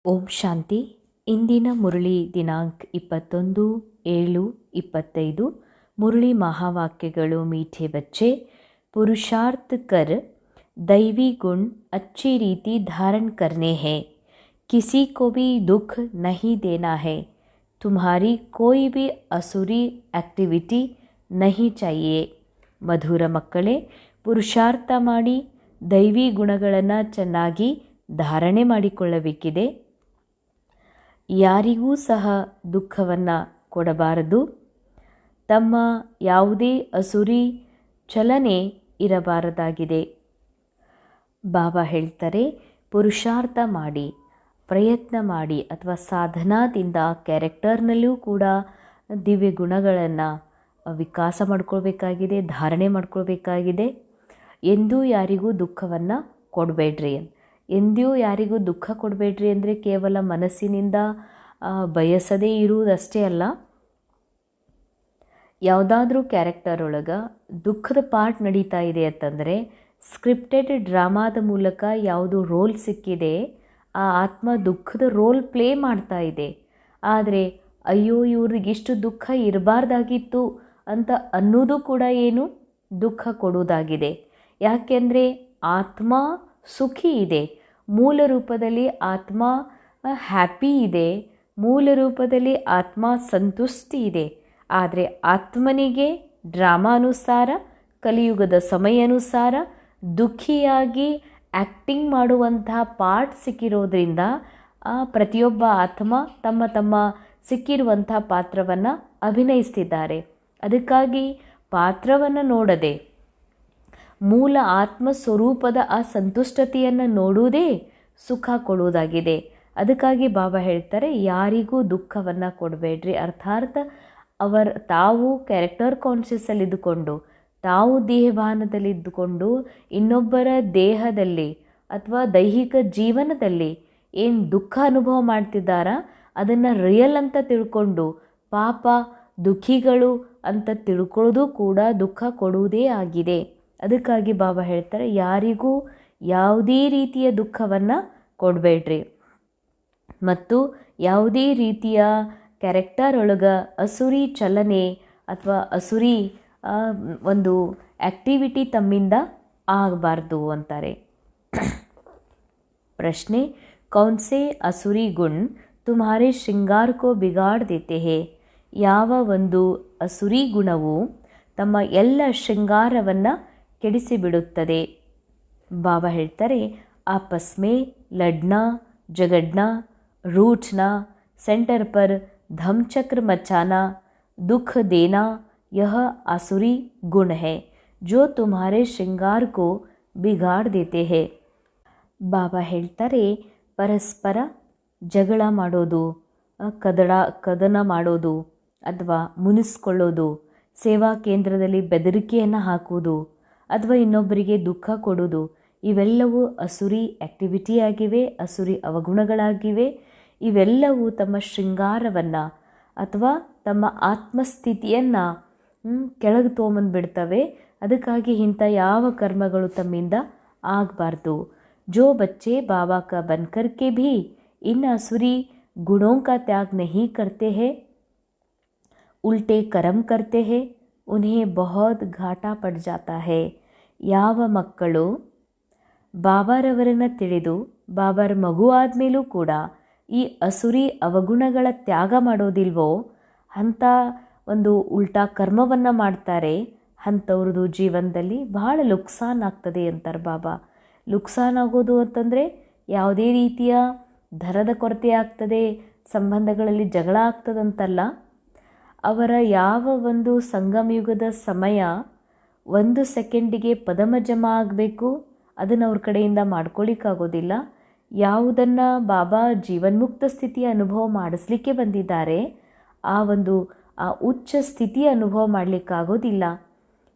ಓಂ ಶಾಂತಿ. ಇಂದಿನ ಮುರಳಿ ದಿನಾಂಕ 21/7/25. ಮುರಳಿ ಮಹಾವಾಕ್ಯಗಳು. ಮೀಠೆ ಬಚ್ಚೆ, पुरुषार्थ कर दैवी गुण अच्छी रीति धारण करने हैं, किसी को भी दुख नहीं देना है, तुम्हारी कोई भी असुरी एक्टिविटी नहीं चाहिए. ಮಧುರ ಮಕ್ಕಳೇ, ಪುರುಷಾರ್ಥ ಮಾಡಿ ದೈವಿ ಗುಣಗಳನ್ನು ಚೆನ್ನಾಗಿ ಧಾರಣೆ ಮಾಡಿಕೊಳ್ಳಬೇಕಿದೆ. ಯಾರಿಗೂ ಸಹ ದುಃಖವನ್ನು ಕೊಡಬಾರದು. ತಮ್ಮ ಯಾವುದೇ ಅಸುರಿ ಚಲನೆ ಇರಬಾರದಾಗಿದೆ. ಬಾಬಾ ಹೇಳ್ತಾರೆ, ಪುರುಷಾರ್ಥ ಮಾಡಿ, ಪ್ರಯತ್ನ ಮಾಡಿ ಅಥವಾ ಸಾಧನಾದಿಂದ ಕ್ಯಾರೆಕ್ಟರ್ನಲ್ಲೂ ಕೂಡ ದಿವ್ಯ ಗುಣಗಳನ್ನು ವಿಕಾಸ ಮಾಡ್ಕೊಳ್ಬೇಕಾಗಿದೆ, ಧಾರಣೆ ಮಾಡ್ಕೊಳ್ಬೇಕಾಗಿದೆ. ಎಂದೂ ಯಾರಿಗೂ ದುಃಖವನ್ನು ಕೊಡಬೇಡ್ರಿ. ಎಂದೂ ಯಾರಿಗೂ ದುಃಖ ಕೊಡಬೇಡ್ರಿ ಅಂದರೆ ಕೇವಲ ಮನಸ್ಸಿನಿಂದ ಬಯಸದೇ ಇರುವುದಷ್ಟೇ ಅಲ್ಲ. ಯಾವುದಾದ್ರೂ ಕ್ಯಾರೆಕ್ಟರ್ ಒಳಗೆ ದುಃಖದ ಪಾರ್ಟ್ ನಡೀತಾ ಇದೆ ಅಂತಂದರೆ, ಸ್ಕ್ರಿಪ್ಟೆಡ್ ಡ್ರಾಮಾದ ಮೂಲಕ ಯಾವುದು ರೋಲ್ ಸಿಕ್ಕಿದೆ ಆ ಆತ್ಮ ದುಃಖದ ರೋಲ್ ಪ್ಲೇ ಮಾಡ್ತಾ ಇದೆ. ಆದರೆ ಅಯ್ಯೋ ಇವ್ರಿಗಿಷ್ಟು ದುಃಖ ಇರಬಾರ್ದಾಗಿತ್ತು ಅಂತ ಅನ್ನೋದು ಕೂಡ ಏನು ದುಃಖ ಕೊಡುವುದಾಗಿದೆ. ಯಾಕೆಂದರೆ ಆತ್ಮ ಸುಖಿ ಇದೆ, ಮೂಲ ರೂಪದಲ್ಲಿ ಆತ್ಮ ಹ್ಯಾಪಿ ಇದೆ, ಮೂಲ ರೂಪದಲ್ಲಿ ಆತ್ಮ ಸಂತುಷ್ಟಿ ಇದೆ. ಆದರೆ ಆತ್ಮನಿಗೆ ಡ್ರಾಮಾನುಸಾರ ಕಲಿಯುಗದ ಸಮಯಾನುಸಾರ ದುಃಖಿಯಾಗಿ ಆ್ಯಕ್ಟಿಂಗ್ ಮಾಡುವಂತಹ ಪಾರ್ಟ್ ಸಿಕ್ಕಿರೋದ್ರಿಂದ ಪ್ರತಿಯೊಬ್ಬ ಆತ್ಮ ತಮ್ಮ ತಮ್ಮ ಸಿಕ್ಕಿರುವಂಥ ಪಾತ್ರವನ್ನು ಅಭಿನಯಿಸ್ತಿದ್ದಾರೆ. ಅದಕ್ಕಾಗಿ ಪಾತ್ರವನ್ನು ನೋಡದೆ ಮೂಲ ಆತ್ಮ ಸ್ವರೂಪದ ಆ ಸಂತುಷ್ಟತೆಯನ್ನು ನೋಡುವುದೇ ಸುಖ ಕೊಡುವುದಾಗಿದೆ. ಅದಕ್ಕಾಗಿ ಬಾಬಾ ಹೇಳ್ತಾರೆ, ಯಾರಿಗೂ ದುಃಖವನ್ನು ಕೊಡಬೇಡ್ರಿ. ಅರ್ಥಾತ್ ತಾವು ಕ್ಯಾರೆಕ್ಟರ್ ಕಾನ್ಷಿಯಸ್ಸಲ್ಲಿ ಇದ್ದುಕೊಂಡು, ತಾವು ದೇಹಭಾನದಲ್ಲಿ ಇದ್ದುಕೊಂಡು ಇನ್ನೊಬ್ಬರ ದೇಹದಲ್ಲಿ ಅಥವಾ ದೈಹಿಕ ಜೀವನದಲ್ಲಿ ಏನು ದುಃಖ ಅನುಭವ ಮಾಡ್ತಿದ್ದಾರ ಅದನ್ನು ರಿಯಲ್ ಅಂತ ತಿಳ್ಕೊಂಡು ಪಾಪ ದುಃಖಿಗಳು ಅಂತ ತಿಳ್ಕೊಳ್ಳೋದು ಕೂಡ ದುಃಖ ಕೊಡುವುದೇ ಆಗಿದೆ. ಅದಕ್ಕಾಗಿ ಬಾಬಾ ಹೇಳ್ತಾರೆ, ಯಾರಿಗೂ ಯಾವುದೇ ರೀತಿಯ ದುಃಖವನ್ನು ಕೊಡಬೇಡ್ರಿ. ಮತ್ತು ಯಾವುದೇ ರೀತಿಯ ಕ್ಯಾರೆಕ್ಟರ್ ಒಳಗೆ ಅಸುರಿ ಚಲನೆ ಅಥವಾ ಅಸುರಿ ಒಂದು ಆ್ಯಕ್ಟಿವಿಟಿ ತಮ್ಮಿಂದ ಆಗಬಾರ್ದು ಅಂತಾರೆ. ಪ್ರಶ್ನೆ, ಕೌನ್ ಸೆ ಅಸುರಿ ಗುಣ ತುಮ್ಹಾರೆ ಶೃಂಗಾರ ಕೋ ಬಿಗಾಡ್ ದೇತೆ ಹೇ? ಯಾವ ಒಂದು ಅಸುರಿ ಗುಣವು ತಮ್ಮ ಎಲ್ಲ ಶೃಂಗಾರವನ್ನು ಕೆಡಿಸಿಬಿಡುತ್ತದೆ? ಬಾಬಾ ಹೇಳ್ತಾರೆ, आपस में लड़ना झगड़ना रूठना सेंटर पर धमचक्र मचाना दुख देना यह आसुरी गुण है जो तुम्हारे श्रृंगार को बिगाड़ देते हैं. ಬಾಬಾ ಹೇಳ್ತಾರೆ, ಪರಸ್ಪರ ಜಗಳ ಮಾಡೋದು, ಕದನ ಮಾಡೋದು ಅಥವಾ ಮುನಿಸ್ಕೊಳ್ಳೋದು, ಸೇವಾ ಕೇಂದ್ರದಲ್ಲಿ ಬೆದರಿಕೆಯನ್ನು ಹಾಕುವುದು ಅಥವಾ ಇನ್ನೊಬ್ಬರಿಗೆ ದುಃಖ ಕೊಡೋದು, ಇವೆಲ್ಲವೂ ಅಸುರಿ ಆ್ಯಕ್ಟಿವಿಟಿ ಆಗಿವೆ, ಅಸುರಿ ಅವಗುಣಗಳಾಗಿವೆ. ಇವೆಲ್ಲವೂ ತಮ್ಮ ಶೃಂಗಾರವನ್ನು ಅಥವಾ ತಮ್ಮ ಆತ್ಮಸ್ಥಿತಿಯನ್ನು ಕೆಳಗೆ ತೊಗೊಂಬಂದುಬಿಡ್ತವೆ. ಅದಕ್ಕಾಗಿ ಇಂಥ ಯಾವ ಕರ್ಮಗಳು ತಮ್ಮಿಂದ ಆಗಬಾರ್ದು. जो बच्चे बाबा का बनकर के भी इन असुरी गुणों का त्याग नहीं करते हैं, उल्टे कर्म करते हैं, उन्हें बहुत घाटा पड़ जाता है. ಯಾವ ಮಕ್ಕಳು ಬಾಬಾರವರನ್ನು ತಿಳಿದು ಬಾಬಾರ ಮಗು ಆದಮೇಲೂ ಕೂಡ ಈ ಅಸುರಿ ಅವಗುಣಗಳ ತ್ಯಾಗ ಮಾಡೋದಿಲ್ವೋ ಅಂಥ ಒಂದು ಉಲ್ಟಾ ಕರ್ಮವನ್ನು ಮಾಡ್ತಾರೆ, ಅಂಥವ್ರದ್ದು ಜೀವನದಲ್ಲಿ ಬಹಳ ನುಕ್ಸಾನ್ ಆಗ್ತದೆ ಅಂತಾರೆ ಬಾಬಾ. ನುಕ್ಸಾನ್ ಆಗೋದು ಅಂತಂದರೆ ಯಾವುದೇ ರೀತಿಯ ಧನದ ಕೊರತೆ ಆಗ್ತದೆ, ಸಂಬಂಧಗಳಲ್ಲಿ ಜಗಳ ಆಗ್ತದಂತಲ್ಲ. ಅವರ ಯಾವ ಒಂದು ಸಂಗಮಯುಗದ ಸಮಯ 1 ಸೆಕೆಂಡಿಗೆ ಪದಮ ಜಮಾ ಆಗಬೇಕು ಅದನ್ನು ಅವ್ರ ಕಡೆಯಿಂದ ಮಾಡ್ಕೊಳ್ಳಿಕ್ಕಾಗೋದಿಲ್ಲ. ಯಾವುದನ್ನು ಬಾಬಾ ಜೀವನ್ಮುಕ್ತ ಸ್ಥಿತಿಯ ಅನುಭವ ಮಾಡಿಸ್ಲಿಕ್ಕೆ ಬಂದಿದ್ದಾರೆ ಆ ಉಚ್ಚ ಸ್ಥಿತಿಯ ಅನುಭವ ಮಾಡಲಿಕ್ಕಾಗೋದಿಲ್ಲ.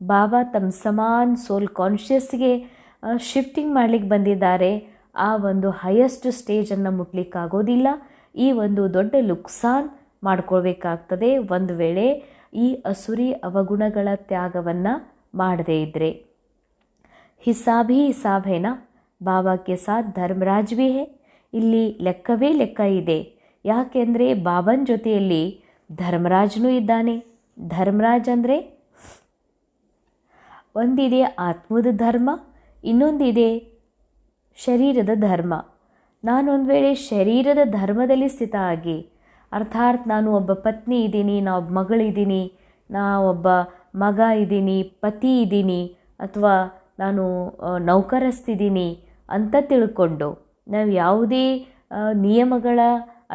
ಬಾಬಾ ತಮ್ಮ ಸಮಾನ್ ಸೋಲ್ ಕಾನ್ಷಿಯಸ್ಗೆ ಶಿಫ್ಟಿಂಗ್ ಮಾಡಲಿಕ್ಕೆ ಬಂದಿದ್ದಾರೆ. ಆ ಒಂದು ಹೈಯೆಸ್ಟ್ ಸ್ಟೇಜನ್ನು ಮುಟ್ಲಿಕ್ಕಾಗೋದಿಲ್ಲ. ಈ ಒಂದು ದೊಡ್ಡ ನುಕ್ಸಾನ್ ಮಾಡ್ಕೊಳ್ಬೇಕಾಗ್ತದೆ ಒಂದು ವೇಳೆ ಈ ಅಸುರಿ ಅವಗುಣಗಳ ತ್ಯಾಗವನ್ನು ಮಾಡದೇ ಇದ್ದರೆ. हिसाब ही हिसाब है ना. बाबा के साथ धर्मराज भी है, ಇಲ್ಲಿ ಲೆಕ್ಕವೇ ಲೆಕ್ಕ ಇದೆ. ಯಾಕೆಂದರೆ ಬಾಬನ ಜೊತೆಯಲ್ಲಿ ಧರ್ಮರಾಜನೂ ಇದ್ದಾನೆ. ಧರ್ಮರಾಜ್ ಅಂದರೆ ಒಂದಿದೆ ಆತ್ಮದ ಧರ್ಮ, ಇನ್ನೊಂದಿದೆ ಶರೀರದ ಧರ್ಮ. ನಾನೊಂದು ವೇಳೆ ಶರೀರದ ಧರ್ಮದಲ್ಲಿ ಸ್ಥಿತ ಆಗಿ, ಅರ್ಥಾತ್ ನಾನು ಒಬ್ಬ ಪತ್ನಿ ಇದ್ದೀನಿ, ನಾ ಒಬ್ಬ ಮಗಳಿದ್ದೀನಿ, ನಾ ಒಬ್ಬ ಮಗ ಇದ್ದೀನಿ, ಪತಿ ಇದ್ದೀನಿ, ಅಥವಾ ನಾನು ನೌಕರಸ್ತಿದ್ದೀನಿ ಅಂತ ತಿಳ್ಕೊಂಡು ನಾವು ಯಾವುದೇ ನಿಯಮಗಳ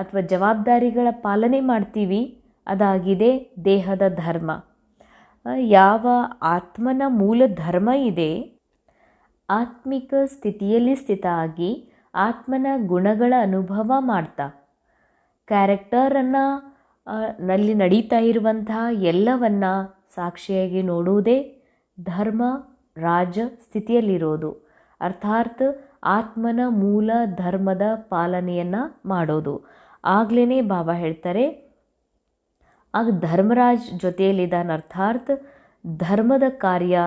ಅಥವಾ ಜವಾಬ್ದಾರಿಗಳ ಪಾಲನೆ ಮಾಡ್ತೀವಿ, ಅದಾಗಿದೆ ದೇಹದ ಧರ್ಮ. ಯಾವ ಆತ್ಮನ ಮೂಲ ಧರ್ಮ ಇದೆ, ಆತ್ಮಿಕ ಸ್ಥಿತಿಯಲ್ಲಿ ಸ್ಥಿತ ಆಗಿ ಆತ್ಮನ ಗುಣಗಳ ಅನುಭವ ಮಾಡ್ತಾ ಕ್ಯಾರೆಕ್ಟರನ್ನು ನಲ್ಲಿ ನಡೀತಾ ಇರುವಂತಹ ಎಲ್ಲವನ್ನ ಸಾಕ್ಷಿಯಾಗಿ ನೋಡುವುದೇ ಧರ್ಮ ರಾಜ ಸ್ಥಿತಿಯಲ್ಲಿರೋದು. ಅರ್ಥಾತ್ ಆತ್ಮನ ಮೂಲ ಧರ್ಮದ ಪಾಲನೆಯನ್ನು ಮಾಡೋದು. ಆಗ್ಲೇ ಬಾಬಾ ಹೇಳ್ತಾರೆ, ಆಗ ಧರ್ಮರಾಜ್ ಜೊತೆಯಲ್ಲಿದ್ದಾನೆ. ಅರ್ಥಾತ್ ಧರ್ಮದ ಕಾರ್ಯ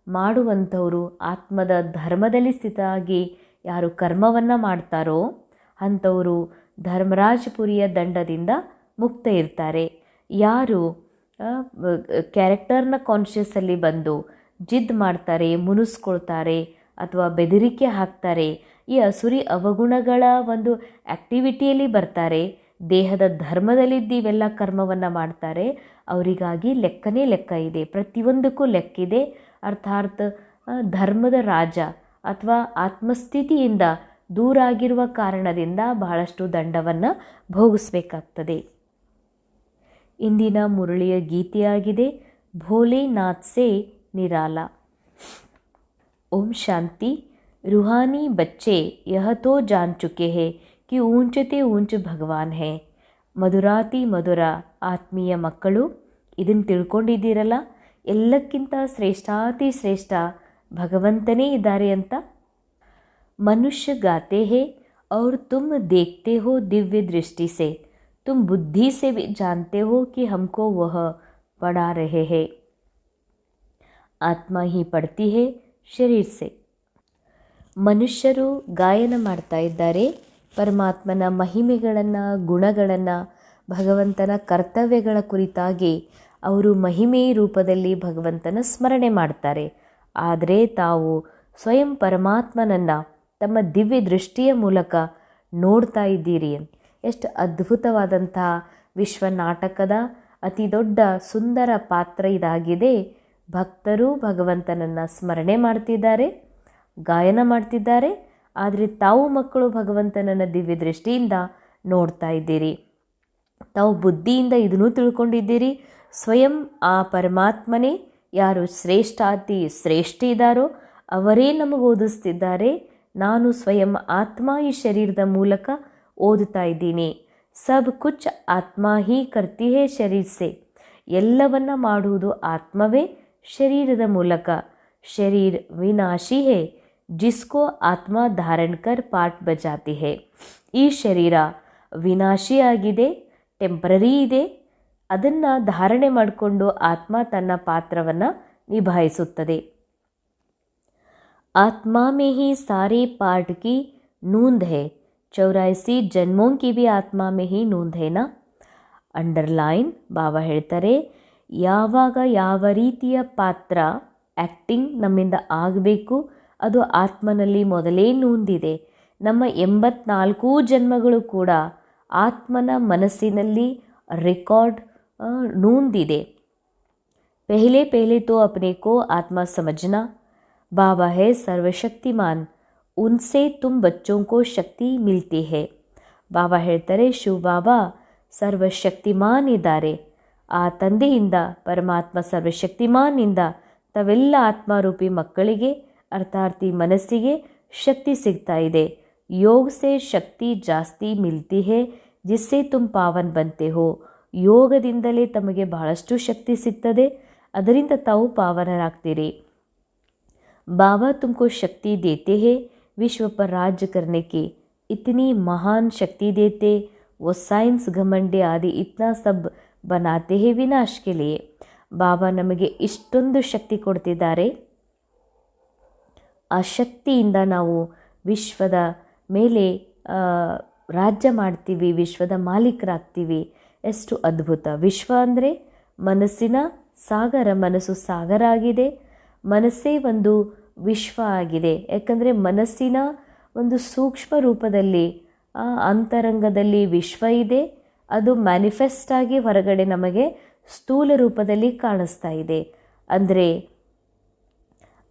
ಮಾಡುವಂಥವರು ಆತ್ಮದ ಧರ್ಮದಲ್ಲಿ ಸ್ಥಿತ ಆಗಿ ಯಾರು ಕರ್ಮವನ್ನು ಮಾಡ್ತಾರೋ ಅಂಥವರು ಧರ್ಮರಾಜಪುರಿಯ ದಂಡದಿಂದ ಮುಕ್ತ ಇರ್ತಾರೆ. ಯಾರು ಕ್ಯಾರೆಕ್ಟರ್ನ ಕಾನ್ಷಿಯಸ್ಸಲ್ಲಿ ಬಂದು ಜಿದ್ ಮಾಡ್ತಾರೆ, ಮುನಿಸ್ಕೊಳ್ತಾರೆ ಅಥವಾ ಬೆದರಿಕೆ ಹಾಕ್ತಾರೆ, ಈ ಅಸುರಿ ಅವಗುಣಗಳ ಒಂದು ಆ್ಯಕ್ಟಿವಿಟಿಯಲ್ಲಿ ಬರ್ತಾರೆ, ದೇಹದ ಧರ್ಮದಲ್ಲಿದ್ದು ಇವೆಲ್ಲ ಕರ್ಮವನ್ನು ಮಾಡ್ತಾರೆ, ಅವರಿಗಾಗಿ ಲೆಕ್ಕನೇ ಲೆಕ್ಕ ಇದೆ, ಪ್ರತಿಯೊಂದಕ್ಕೂ ಲೆಕ್ಕಿದೆ. ಅರ್ಥಾತ್ ಧರ್ಮದ ರಾಜ ಅಥವಾ ಆತ್ಮಸ್ಥಿತಿಯಿಂದ ದೂರಾಗಿರುವ ಕಾರಣದಿಂದ ಬಹಳಷ್ಟು ದಂಡವನ್ನು ಭೋಗಿಸಬೇಕಾಗ್ತದೆ. ಇಂದಿನ ಮುರಳಿಯ ಗೀತೆಯಾಗಿದೆ ಭೋಲೆನಾಥ್ ಸೆ ನಿರಾಲ. ಓಂ ಶಾಂತಿ. रूहानी बच्चे यह तो जान चुके हैं कि ऊंचते ऊंच ಭಗವಾನ್ ಹೇ. ಮಧುರಾತಿ ಮಧುರ ಆತ್ಮೀಯ ಮಕ್ಕಳು, ಇದನ್ನು ತಿಳ್ಕೊಂಡಿದ್ದೀರಲ್ಲ, ಎಲ್ಲಕ್ಕಿಂತ ಶ್ರೇಷ್ಠಾತಿ ಶ್ರೇಷ್ಠ ಭಗವಂತನೇ ಇದ್ದಾರೆ ಅಂತ. ಮನುಷ್ಯ ಗಾತೆ ಹೇ और तुम देखते हो दिव्य दृष्टि से, तुम बुद्धि से भी जानते हो कि हमको वह पढ़ा रहे हैं. आत्मा ही पढ़ती है शरीर से. ಮನುಷ್ಯರು ಗಾಯನ ಮಾಡ್ತಾ ಇದ್ದಾರೆ ಪರಮಾತ್ಮನ ಮಹಿಮೆಗಳನ್ನು, ಗುಣಗಳನ್ನು, ಭಗವಂತನ ಕರ್ತವ್ಯಗಳ ಕುರಿತಾಗಿ ಅವರು ಮಹಿಮೆ ರೂಪದಲ್ಲಿ ಭಗವಂತನ ಸ್ಮರಣೆ ಮಾಡ್ತಾರೆ. ಆದರೆ ತಾವು ಸ್ವಯಂ ಪರಮಾತ್ಮನನ್ನು ತಮ್ಮ ದಿವ್ಯ ದೃಷ್ಟಿಯ ಮೂಲಕ ನೋಡ್ತಾ ಇದ್ದೀರಿ. ಎಷ್ಟು ಅದ್ಭುತವಾದಂತಹ ವಿಶ್ವ ನಾಟಕದ ಅತಿ ದೊಡ್ಡ ಸುಂದರ ಪಾತ್ರ ಇದಾಗಿದೆ. ಭಕ್ತರು ಭಗವಂತನನ್ನು ಸ್ಮರಣೆ ಮಾಡ್ತಿದ್ದಾರೆ, ಗಾಯನ ಮಾಡ್ತಿದ್ದಾರೆ, ಆದರೆ ತಾವು ಮಕ್ಕಳು ಭಗವಂತನನ್ನು ದಿವ್ಯ ದೃಷ್ಟಿಯಿಂದ ನೋಡ್ತಾ ಇದ್ದೀರಿ. ತಾವು ಬುದ್ಧಿಯಿಂದ ಇದನ್ನೂ ತಿಳ್ಕೊಂಡಿದ್ದೀರಿ, ಸ್ವಯಂ ಆ ಪರಮಾತ್ಮನೇ ಯಾರು ಶ್ರೇಷ್ಠಾತಿ ಶ್ರೇಷ್ಠ ಇದ್ದಾರೋ ಅವರೇ ನಮಗೆ ಓದಿಸ್ತಿದ್ದಾರೆ. ನಾನು ಸ್ವಯಂ ಆತ್ಮ ಈ ಶರೀರದ ಮೂಲಕ ಓದುತ್ತಾ ಇದ್ದೀನಿ. ಸಬ್ ಕುಚ್ ಆತ್ಮ ಹೀ ಕರ್ತಿ ಹೇ ಶರೀರ್ ಸೆ. ಎಲ್ಲವನ್ನ ಮಾಡುವುದು ಆತ್ಮವೇ ಶರೀರದ ಮೂಲಕ. ಶರೀರ್ ವಿನಾಶಿ ಹೇ ಜಿಸ್ಕೋ ಆತ್ಮ ಧಾರಣ ಕರ್ ಪಾಠ ಬಜಾತಿ ಹೇ. ಈ ಶರೀರ ವಿನಾಶಿಯಾಗಿದೆ, ಟೆಂಪ್ರರಿ ಇದೆ, ಅದನ್ನು ಧಾರಣೆ ಮಾಡಿಕೊಂಡು ಆತ್ಮ ತನ್ನ ಪಾತ್ರವನ್ನು ನಿಭಾಯಿಸುತ್ತದೆ. आत्मा में ही सारे पाठ की नूंद है, 84 जन्मों की भी आत्मा में ही नूंद है ना. ಅಂಡರ್ಲೈನ್. ಬಾಬಾ ಹೇಳ್ತಾರೆ, ಯಾವಾಗ ಯಾವ ರೀತಿಯ ಪಾತ್ರ ಆ್ಯಕ್ಟಿಂಗ್ ನಮ್ಮಿಂದ ಆಗಬೇಕು ಅದು ಆತ್ಮನಲ್ಲಿ ಮೊದಲೇ ನೂಂದಿದೆ. ನಮ್ಮ 84 ಜನ್ಮಗಳು ಕೂಡ ಆತ್ಮನ ಮನಸ್ಸಿನಲ್ಲಿ ರೆಕಾರ್ಡ್ ನೂಂದಿದೆ. ಪೆಹಲೆ ಪೆಹಲೆ ತೋ ಅಪ್ನೆ ಕೋ ಆತ್ಮ ಸಮಜ್ನಾ. बाबा है सर्वशक्तिमान, उनसे तुम बच्चों को शक्ति मिलती है. ಬಾಬಾ ಹೇಳ್ತಾರೆ, ಶಿವ ಬಾಬಾ ಸರ್ವಶಕ್ತಿಮಾನ್ ಇದ್ದಾರೆ. ಆ ತಂದೆಯಿಂದ ಪರಮಾತ್ಮ ಸರ್ವಶಕ್ತಿಮಾನ್ನಿಂದ ತಾವೆಲ್ಲ ಆತ್ಮಾರೂಪಿ ಮಕ್ಕಳಿಗೆ ಅರ್ಥಾತ್ ಈ ಮನಸ್ಸಿಗೆ ಶಕ್ತಿ ಸಿಗ್ತಾ ಇದೆ. ಯೋಗ ಸೆ ಶಕ್ತಿ ಜಾಸ್ತಿ ಮಿಲ್ತಿ ಹೇ ಜಿಸ್ಸೆ ತುಮ್ ಪಾವನ್ ಬಂತೆ ಹೋ. ಯೋಗದಿಂದಲೇ ತಮಗೆ ಬಹಳಷ್ಟು ಶಕ್ತಿ ಸಿಗ್ತದೆ, ಅದರಿಂದ ತಾವು ಪಾವನರಾಗ್ತೀರಿ. बाबा तुमको शक्ति देते हैं विश्व पर राज्य करने की. इतनी महान शक्ति देते, वो साइंस घमंडे आदि इतना सब बनाते हैं विनाश के लिए. ಬಾಬಾ ನಮಗೆ ಇಷ್ಟೊಂದು ಶಕ್ತಿ ಕೊಡ್ತಿದ್ದಾರೆ. ಆ ಶಕ್ತಿಯಿಂದ ನಾವು ವಿಶ್ವದ ಮೇಲೆ ರಾಜ್ಯ ಮಾಡ್ತೀವಿ, ವಿಶ್ವದ ಮಾಲೀಕರಾಗ್ತೀವಿ. ಎಷ್ಟು ಅದ್ಭುತ! ವಿಶ್ವ ಅಂದರೆ ಮನಸ್ಸಿನ ಸಾಗರ. ಮನಸ್ಸು ಸಾಗರ ಆಗಿದೆ, ಮನಸ್ಸೇ ಒಂದು ವಿಶ್ವ ಆಗಿದೆ. ಯಾಕಂದರೆ ಮನಸ್ಸಿನ ಒಂದು ಸೂಕ್ಷ್ಮ ರೂಪದಲ್ಲಿ ಅಂತರಂಗದಲ್ಲಿ ವಿಶ್ವ ಇದೆ. ಅದು ಮ್ಯಾನಿಫೆಸ್ಟ್ ಆಗಿ ಹೊರಗಡೆ ನಮಗೆ ಸ್ಥೂಲ ರೂಪದಲ್ಲಿ ಕಾಣಿಸ್ತಾ ಇದೆ. ಅಂದರೆ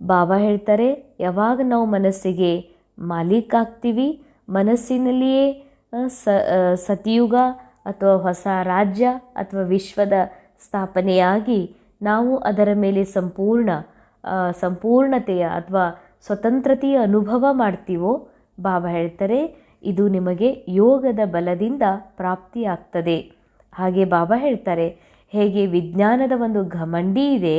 ಬಾಬಾ ಹೇಳ್ತಾರೆ, ಯಾವಾಗ ನಾವು ಮನಸ್ಸಿಗೆ ಮಾಲೀಕ ಆಗ್ತೀವಿ, ಮನಸ್ಸಿನಲ್ಲಿಯೇ ಸತಿಯುಗ ಅಥವಾ ಹೊಸ ರಾಜ್ಯ ಅಥವಾ ವಿಶ್ವದ ಸ್ಥಾಪನೆಯಾಗಿ ನಾವು ಅದರ ಮೇಲೆ ಸಂಪೂರ್ಣತೆಯ ಅಥವಾ ಸ್ವತಂತ್ರತೆಯ ಅನುಭವ ಮಾಡ್ತೀವೋ, ಬಾಬಾ ಹೇಳ್ತಾರೆ ಇದು ನಿಮಗೆ ಯೋಗದ ಬಲದಿಂದ ಪ್ರಾಪ್ತಿಯಾಗ್ತದೆ. ಹಾಗೆ ಬಾಬಾ ಹೇಳ್ತಾರೆ, ಹೇಗೆ ವಿಜ್ಞಾನದ ಒಂದು ಘಮಂಡಿ ಇದೆ,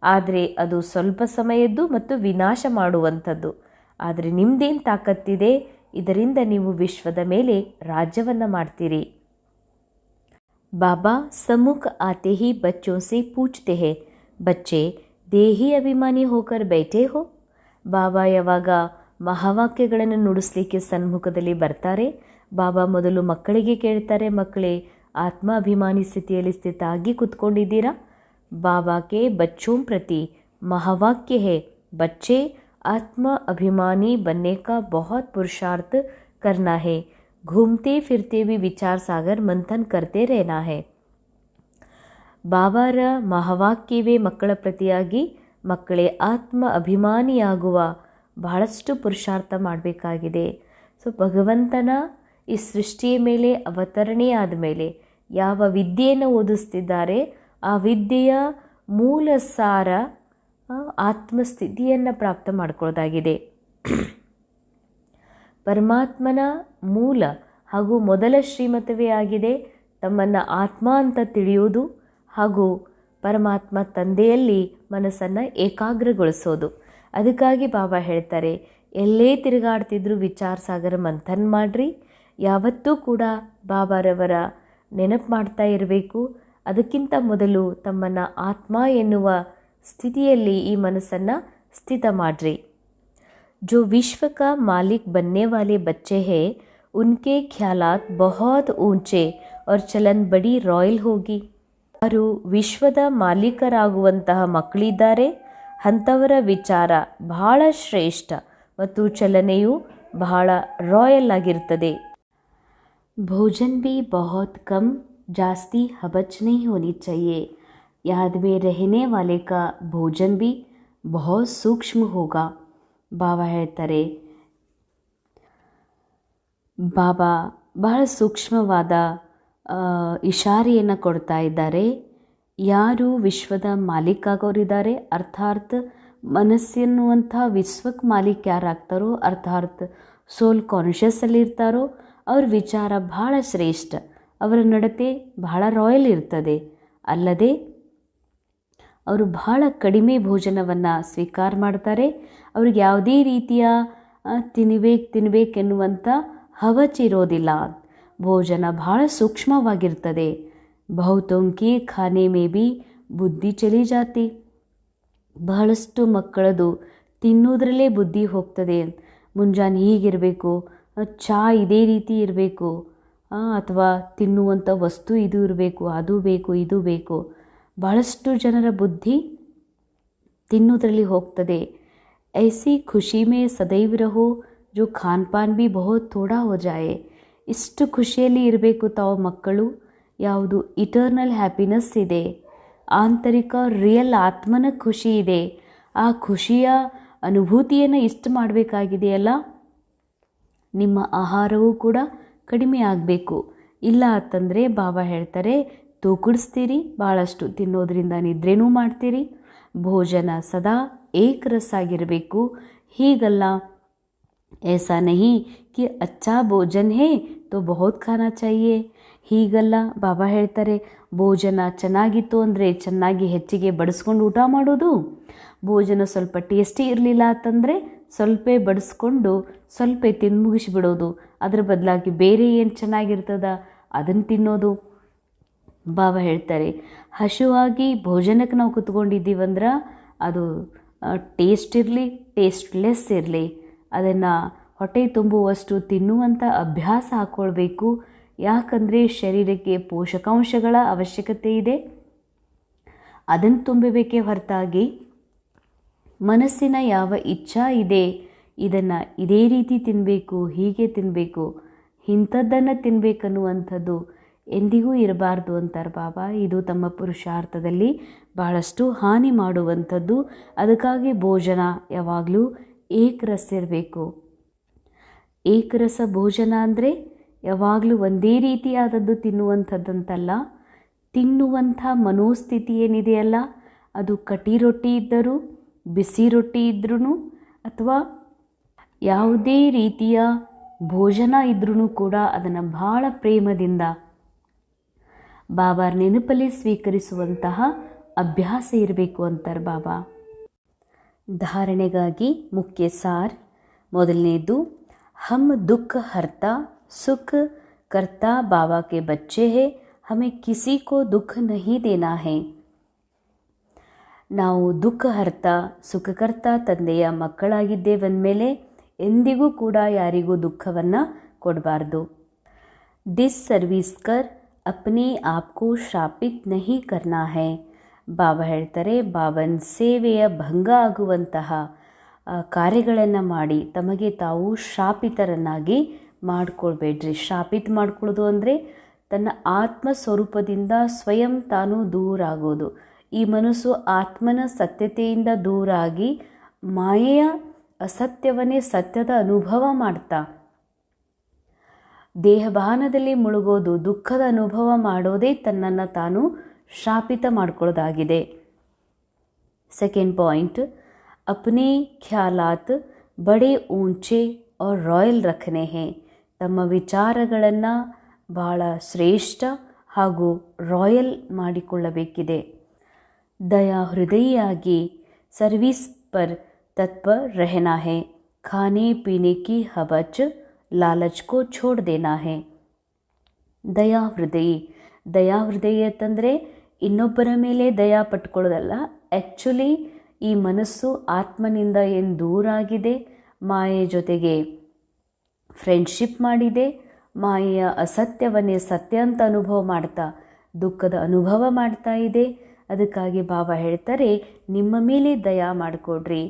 ಆದರೆ ಅದು ಸ್ವಲ್ಪ ಸಮಯದ್ದು ಮತ್ತು ವಿನಾಶ ಮಾಡುವಂಥದ್ದು. ಆದರೆ ನಿಮ್ಮದೇನು ತಾಕತ್ತಿದೆ, ಇದರಿಂದ ನೀವು ವಿಶ್ವದ ಮೇಲೆ ರಾಜ್ಯವನ್ನು ಮಾಡ್ತೀರಿ. बाबा सम्मुख आते ही बच्चों से पूछते हैं, बच्चे ದೇಹಿ ಅಭಿಮಾನಿ ಹೋಕರ್ ಬೈಠೆ ಹೋ. ಬಾಬಾ ಯಾವಾಗ ಮಹಾವಾಕ್ಯಗಳನ್ನು ನುಡಿಸ್ಲಿಕ್ಕೆ ಸನ್ಮುಖದಲ್ಲಿ ಬರ್ತಾರೆ, ಬಾಬಾ ಮೊದಲು ಮಕ್ಕಳಿಗೆ ಕೇಳ್ತಾರೆ, ಮಕ್ಕಳೇ ಆತ್ಮ ಅಭಿಮಾನಿ ಸ್ಥಿತಿಯಲ್ಲಿ ಸ್ಥಿತ ಆಗಿ ಕೂತ್ಕೊಂಡಿದ್ದೀರಾ? ಬಾಬಾಕ್ಕೆ ಬಚ್ಚೋಂ ಪ್ರತಿ महावाक्य है, बच्चे आत्मा अभिमानी बनने का बहुत पुरुषार्थ करना है, घूमते फिरते भी विचार सागर मंथन करते रहना है. ಬಾಬಾರ ಮಹಾವಾಕ್ಯವೇ ಮಕ್ಕಳ ಪ್ರತಿಯಾಗಿ, ಮಕ್ಕಳೇ ಆತ್ಮ ಅಭಿಮಾನಿಯಾಗುವ ಬಹಳಷ್ಟು ಪುರುಷಾರ್ಥ ಮಾಡಬೇಕಾಗಿದೆ. ಸೊ ಭಗವಂತನ ಈ ಸೃಷ್ಟಿಯ ಮೇಲೆ ಅವತರಣೆ ಆದಮೇಲೆ ಯಾವ ವಿದ್ಯೆಯನ್ನು ಓದಿಸ್ತಿದ್ದಾರೆ, ಆ ವಿದ್ಯೆಯ ಮೂಲ ಸಾರ ಆತ್ಮಸ್ಥಿತಿಯನ್ನು ಪ್ರಾಪ್ತ ಮಾಡಿಕೊಳ್ಳೋದಾಗಿದೆ. ಪರಮಾತ್ಮನ ಮೂಲ ಹಾಗೂ ಮೊದಲ ಶ್ರೀಮತವೇ ಆಗಿದೆ ತಮ್ಮನ್ನು ಆತ್ಮ ಅಂತ ತಿಳಿಯೋದು ಹಾಗೂ ಪರಮಾತ್ಮ ತಂದೆಯಲ್ಲಿ ಮನಸ್ಸನ್ನು ಏಕಾಗ್ರಗೊಳಿಸೋದು. ಅದಕ್ಕಾಗಿ ಬಾಬಾ ಹೇಳ್ತಾರೆ, ಎಲ್ಲೇ ತಿರುಗಾಡ್ತಿದ್ರು ವಿಚಾರ ಸಾಗರ ಮಂಥನ್ ಮಾಡಿರಿ. ಯಾವತ್ತೂ ಕೂಡ ಬಾಬಾರವರ ನೆನಪು ಮಾಡ್ತಾ ಇರಬೇಕು. ಅದಕ್ಕಿಂತ ಮೊದಲು ತಮ್ಮನ್ನು ಆತ್ಮ ಎನ್ನುವ ಸ್ಥಿತಿಯಲ್ಲಿ ಈ ಮನಸ್ಸನ್ನು ಸ್ಥಿತ ಮಾಡಿರಿ. जो विश्व का मालिक बनने वाले बच्चे हैं, उनके ख्यालात बहुत ऊंचे और चलन बड़ी रॉयल होगी. ಅವರು ವಿಶ್ವದ ಮಾಲೀಕರಾಗುವಂತಹ ಮಕ್ಕಳಿದ್ದಾರೆ, ಅಂಥವರ ವಿಚಾರ ಬಹಳ ಶ್ರೇಷ್ಠ ಮತ್ತು ಚಲನೆಯು ಬಹಳ ರಾಯಲ್ ಆಗಿರ್ತದೆ. भोजन भी बहुत कम, जास्ती हबच नहीं होनी चाहिए. याद में रहने वाले का भोजन भी बहुत सूक्ष्म होगा. ಬಾಬಾ ಹೇಳ್ತಾರೆ, ಬಾಬಾ ಬಹಳ ಸೂಕ್ಷ್ಮವಾದ ಇಶಾರೆಯನ್ನು ಕೊಡ್ತಾ ಇದ್ದಾರೆ. ಯಾರು ವಿಶ್ವದ ಮಾಲೀಕ ಆಗೋರಿದ್ದಾರೆ, ಅರ್ಥಾತ್ ಮನಸ್ಸೆನ್ನುವಂಥ ವಿಶ್ವಕ್ಕೆ ಮಾಲೀಕ ಯಾರಾಗ್ತಾರೋ, ಅರ್ಥಾತ್ ಸೋಲ್ ಕಾನ್ಷಿಯಸ್ಸಲ್ಲಿರ್ತಾರೋ, ಅವ್ರ ವಿಚಾರ ಬಹಳ ಶ್ರೇಷ್ಠ, ಅವರ ನಡತೆ ಬಹಳ ರಾಯಲ್ ಇರ್ತದೆ. ಅಲ್ಲದೆ ಅವರು ಬಹಳ ಕಡಿಮೆ ಭೋಜನವನ್ನು ಸ್ವೀಕಾರ ಮಾಡ್ತಾರೆ. ಅವ್ರಿಗೆ ಯಾವುದೇ ರೀತಿಯ ತಿನ್ನಬೇಕೆನ್ನುವಂಥ ಹವಚಿರೋದಿಲ್ಲ. ಭೋಜನ ಬಹಳ ಸೂಕ್ಷ್ಮವಾಗಿರ್ತದೆ. ಬಹುತೋಂಕಿ ಖಾನೆ ಮೇ ಬಿ ಬುದ್ಧಿ ಚಲಿ ಜಾತಿ. ಬಹಳಷ್ಟು ಮಕ್ಕಳದು ತಿನ್ನೋದ್ರಲ್ಲೇ ಬುದ್ಧಿ ಹೋಗ್ತದೆ. ಮುಂಜಾನೆ ಹೀಗಿರಬೇಕು, ಚಹಾ ಇದೇ ರೀತಿ ಇರಬೇಕು, ಅಥವಾ ತಿನ್ನುವಂಥ ವಸ್ತು ಇದು ಇರಬೇಕು, ಅದು ಬೇಕು, ಇದು ಬೇಕು. ಬಹಳಷ್ಟು ಜನರ ಬುದ್ಧಿ ತಿನ್ನೋದ್ರಲ್ಲಿ ಹೋಗ್ತದೆ. ऐसी खुशी में सदैव रहो जो खान पान भी बहुत थोड़ा हो जाए. ಇಷ್ಟು ಖುಷಿಯಲ್ಲಿ ಇರಬೇಕು ತಾವು ಮಕ್ಕಳು. ಯಾವುದು ಇಟರ್ನಲ್ ಹ್ಯಾಪಿನೆಸ್ ಇದೆ, ಆಂತರಿಕ ರಿಯಲ್ ಆತ್ಮನ ಖುಷಿ ಇದೆ. ಆ ಖುಷಿಯ ಅನುಭೂತಿಯನ್ನು ಇಷ್ಟು ಮಾಡಬೇಕಾಗಿದೆಯಲ್ಲ, ನಿಮ್ಮ ಆಹಾರವೂ ಕೂಡ ಕಡಿಮೆ ಆಗಬೇಕು. ಇಲ್ಲ ಅಂತಂದರೆ ಬಾಬಾ ಹೇಳ್ತಾರೆ ತೂಕಡಿಸ್ತೀರಿ, ಭಾಳಷ್ಟು ತಿನ್ನೋದ್ರಿಂದ ನಿದ್ರೆನೂ ಮಾಡ್ತೀರಿ. ಭೋಜನ ಸದಾ ಏಕರಸಾಗಿರಬೇಕು. ಹೀಗಲ್ಲ, ऐसा नहीं कि अच्छा भोजन है तो बहुत खाना चाहिए. ಹೀಗಲ್ಲ, ಬಾಬಾ ಹೇಳ್ತಾರೆ ಭೋಜನ ಚೆನ್ನಾಗಿತ್ತು ಅಂದರೆ ಚೆನ್ನಾಗಿ ಹೆಚ್ಚಿಗೆ ಬಡಿಸ್ಕೊಂಡು ಊಟ ಮಾಡೋದು. ಭೋಜನ ಸ್ವಲ್ಪ ಟೇಸ್ಟಿ ಇರಲಿಲ್ಲ ಅಂತಂದರೆ ಸ್ವಲ್ಪ ಬಡಿಸ್ಕೊಂಡು ಸ್ವಲ್ಪ ತಿಂದು ಮುಗಿಸಿಬಿಡೋದು. ಅದರ ಬದಲಾಗಿ ಬೇರೆ ಏನು ಚೆನ್ನಾಗಿರ್ತದ ಅದನ್ನು ತಿನ್ನೋದು. ಬಾಬಾ ಹೇಳ್ತಾರೆ ಹಸಿವಾಗಿ ಭೋಜನಕ್ಕೆ ನಾವು ಕುತ್ಕೊಂಡಿದ್ದೀವಂದ್ರೆ ಅದು ಟೇಸ್ಟ್ ಇರಲಿ ಟೇಸ್ಟ್ಲೆಸ್ ಇರಲಿ, ಅದನ್ನು ಹೊಟ್ಟೆ ತುಂಬುವಷ್ಟು ತಿನ್ನುವಂಥ ಅಭ್ಯಾಸ ಹಾಕ್ಕೊಳ್ಬೇಕು. ಯಾಕಂದರೆ ಶರೀರಕ್ಕೆ ಪೋಷಕಾಂಶಗಳ ಅವಶ್ಯಕತೆ ಇದೆ, ಅದನ್ನು ತುಂಬಬೇಕೇ ಹೊರತಾಗಿ ಮನಸ್ಸಿನ ಯಾವ ಇಚ್ಛಾ ಇದೆ ಇದನ್ನು ಇದೇ ರೀತಿ ತಿನ್ನಬೇಕು, ಹೀಗೆ ತಿನ್ನಬೇಕು, ಇಂಥದ್ದನ್ನು ತಿನ್ನಬೇಕನ್ನುವಂಥದ್ದು ಎಂದಿಗೂ ಇರಬಾರ್ದು ಅಂತಾರೆ ಬಾಬಾ. ಇದು ತಮ್ಮ ಪುರುಷಾರ್ಥದಲ್ಲಿ ಬಹಳಷ್ಟು ಹಾನಿ ಮಾಡುವಂಥದ್ದು. ಅದಕ್ಕಾಗಿ ಭೋಜನ ಯಾವಾಗಲೂ ಏಕರಸ ಇರಬೇಕು. ಏಕರಸ ಭೋಜನ ಅಂದರೆ ಯಾವಾಗಲೂ ಒಂದೇ ರೀತಿಯಾದದ್ದು ತಿನ್ನುವಂಥದ್ದಂತಲ್ಲ. ತಿನ್ನುವಂಥ ಮನೋಸ್ಥಿತಿ ಏನಿದೆಯಲ್ಲ, ಅದು ಕಟಿ ರೊಟ್ಟಿ ಇದ್ದರೂ, ಬಿಸಿ ರೊಟ್ಟಿ ಇದ್ರೂ, ಅಥವಾ ಯಾವುದೇ ರೀತಿಯ ಭೋಜನ ಇದ್ರೂ ಕೂಡ ಅದನ್ನು ಬಹಳ ಪ್ರೇಮದಿಂದ ಬಾಬಾ ನೆನಪಲ್ಲಿ ಸ್ವೀಕರಿಸುವಂತಹ ಅಭ್ಯಾಸ ಇರಬೇಕು ಅಂತಾರೆ ಬಾಬಾ. ಧಾರಣೆಗಾಗಿ ಮುಖ್ಯ ಸಾರ್. ಮೊದಲನೇದು, ಹಮ್ ದುಃಖ ಹರ್ತಾ ಸುಖ ಕರ್ತಾ ಬಾಬಾ ಕೆ ಬಚ್ಚೆ ಹೇ, ಹಮೆ ಕಿಸಿ ಕೋ ದುಃಖ ನಹಿ ದೇನಾ ಹೇ. ನಾವು ದುಃಖ ಹರ್ತಾ ಸುಖಕರ್ತ ತಂದೆಯ ಮಕ್ಕಳಾಗಿದ್ದೇವಂದಮೇಲೆ ಎಂದಿಗೂ ಕೂಡ ಯಾರಿಗೂ ದುಃಖವನ್ನು ಕೊಡಬಾರ್ದು. ದಿಸ್ ಸರ್ವಿಸ್ ಕರ್ ಅಪ್ನೆ ಆಪ್ಕೋ ಶಾಪಿತ್ ನಹಿ ಕರ್ನಾ ಹೈ. ಬಾಬಾ ಹೇಳ್ತಾರೆ, ಬಾಬನ್ ಸೇವೆಯ ಭಂಗ ಆಗುವಂತಹ ಕಾರ್ಯಗಳನ್ನು ಮಾಡಿ ತಮಗೆ ತಾವು ಶಾಪಿತರನ್ನಾಗಿ ಮಾಡಿಕೊಳ್ಬೇಡ್ರಿ. ಶಾಪಿತ್ ಮಾಡ್ಕೊಳ್ಳೋದು ಅಂದರೆ ತನ್ನ ಆತ್ಮ ಸ್ವರೂಪದಿಂದ ಸ್ವಯಂ ತಾನು ದೂರ ಆಗೋದು. ಈ ಮನಸ್ಸು ಆತ್ಮನ ಸತ್ಯತೆಯಿಂದ ದೂರ ಆಗಿ ಮಾಯೆಯ ಅಸತ್ಯವನ್ನೇ ಸತ್ಯದ ಅನುಭವ ಮಾಡ್ತಾ ದೇಹಭಾನದಲ್ಲಿ ಮುಳುಗೋದು, ದುಃಖದ ಅನುಭವ ಮಾಡೋದೇ ತನ್ನನ್ನು ತಾನು ಶಾಪಿತ ಮಾಡ್ಕೊಳ್ಳೋದಾಗಿದೆ. ಸೆಕೆಂಡ್ ಪಾಯಿಂಟ್, ಅಪ್ನೇ ಖ್ಯಾಲಾತ್ ಬಡೆ ಊಂಚೆ और ರಾಯಲ್ ರಖನೆ ಹೇ. ತಮ್ಮ ವಿಚಾರಗಳನ್ನು ಬಹಳ ಶ್ರೇಷ್ಠ ಹಾಗೂ ರಾಯಲ್ ಮಾಡಿಕೊಳ್ಳಬೇಕಿದೆ. ದಯಾ ಹೃದಯಿಯಾಗಿ ಸರ್ವಿಸ್ ಪರ್ तत्पर रहना है. खाने पीने की हवच लालच को छोड़ देना है. ದಯಾ ಹೃದಯಿ. ದಯಾ ಹೃದಯಿ ಅಂತಂದರೆ ಇನ್ನೊಬ್ಬರ ಮೇಲೆ ದಯಾ ಪಟ್ಕೊಳ್ಳೋದಲ್ಲ. ಆ್ಯಕ್ಚುಲಿ ಈ ಮನಸ್ಸು ಆತ್ಮನಿಂದ ಏನು ದೂರ ಆಗಿದೆ, ಮಾಯೆ ಜೊತೆಗೆ ಫ್ರೆಂಡ್ಶಿಪ್ ಮಾಡಿದೆ, ಮಾಯೆಯ ಅಸತ್ಯವನ್ನೇ ಸತ್ಯ ಅಂತ ಅನುಭವ ಮಾಡ್ತಾ ದುಃಖದ ಅನುಭವ ಮಾಡ್ತಾ ಇದೆ. ಅದಕ್ಕಾಗಿ ಬಾಬಾ ಹೇಳ್ತಾರೆ, ನಿಮ್ಮ ಮೇಲೆ ದಯಾ ಮಾಡಿಕೊಡ್ರಿ.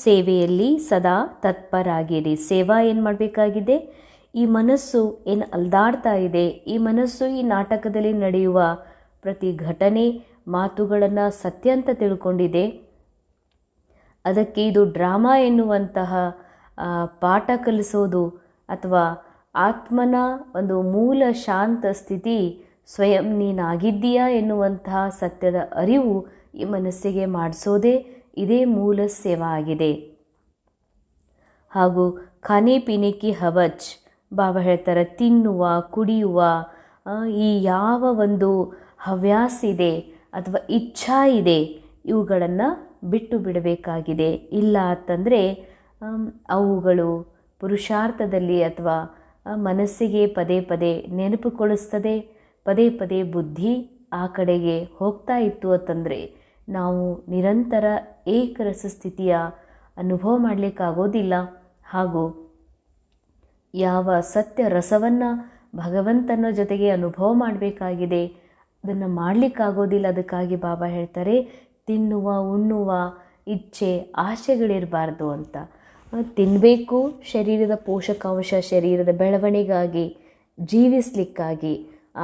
ಸೇವೆಯಲ್ಲಿ ಸದಾ ತತ್ಪರಾಗಿರಿ. ಸೇವಾ ಏನು ಮಾಡಬೇಕಾಗಿದೆ? ಈ ಮನಸ್ಸು ಏನು ಅಲ್ದಾಡ್ತಾ ಇದೆ, ಈ ಮನಸ್ಸು ಈ ನಾಟಕದಲ್ಲಿ ನಡೆಯುವ ಪ್ರತಿ ಘಟನೆ ಮಾತುಗಳನ್ನು ಸತ್ಯ ಅಂತ ತಿಳ್ಕೊಂಡಿದೆ. ಅದಕ್ಕೆ ಇದು ಡ್ರಾಮಾ ಎನ್ನುವಂತಹ ಪಾಠ ಕಲಿಸೋದು ಅಥವಾ ಆತ್ಮನ ಒಂದು ಮೂಲ ಶಾಂತ ಸ್ಥಿತಿ ಸ್ವಯಂ ನೀನಾಗಿದ್ದೀಯಾ ಎನ್ನುವಂತಹ ಸತ್ಯದ ಅರಿವು ಈ ಮನಸ್ಸಿಗೆ ಮಾಡಿಸೋದೇ ಇದೇ ಮೂಲ ಸೇವಾ ಆಗಿದೆ. ಹಾಗೂ ಖಾನೆ ಪೀನೆ ಕಿ ಹವಚ್, ಬಾಬಾ ಹೇಳ್ತಾರೆ, ತಿನ್ನುವ ಕುಡಿಯುವ ಈ ಯಾವ ಒಂದು ಹವ್ಯಾಸ ಇದೆ ಅಥವಾ ಇಚ್ಛಾ ಇದೆ ಇವುಗಳನ್ನು ಬಿಟ್ಟು ಬಿಡಬೇಕಾಗಿದೆ. ಇಲ್ಲ ಅಂತಂದರೆ ಅವುಗಳು ಪುರುಷಾರ್ಥದಲ್ಲಿ ಅಥವಾ ಮನಸ್ಸಿಗೆ ಪದೇ ಪದೇ ನೆನಪುಗೊಳಿಸ್ತದೆ. ಪದೇ ಪದೇ ಬುದ್ಧಿ ಆ ಕಡೆಗೆ ಹೋಗ್ತಾ ಇತ್ತು ಅಂತಂದರೆ ನಾವು ನಿರಂತರ ಏಕರಸ ಸ್ಥಿತಿಯ ಅನುಭವ ಮಾಡಲಿಕ್ಕಾಗೋದಿಲ್ಲ. ಹಾಗೂ ಯಾವ ಸತ್ಯ ರಸವನ್ನು ಭಗವಂತನ ಜೊತೆಗೆ ಅನುಭವ ಮಾಡಬೇಕಾಗಿದೆ ಅದನ್ನು ಮಾಡಲಿಕ್ಕಾಗೋದಿಲ್ಲ. ಅದಕ್ಕಾಗಿ ಬಾಬಾ ಹೇಳ್ತಾರೆ, ತಿನ್ನುವ ಉಣ್ಣುವ ಇಚ್ಛೆ ಆಸೆಗಳಿರಬಾರ್ದು ಅಂತ. ತಿನ್ನಬೇಕು, ಶರೀರದ ಪೋಷಕಾಂಶ, ಶರೀರದ ಬೆಳವಣಿಗಾಗಿ, ಜೀವಿಸಲಿಕ್ಕಾಗಿ.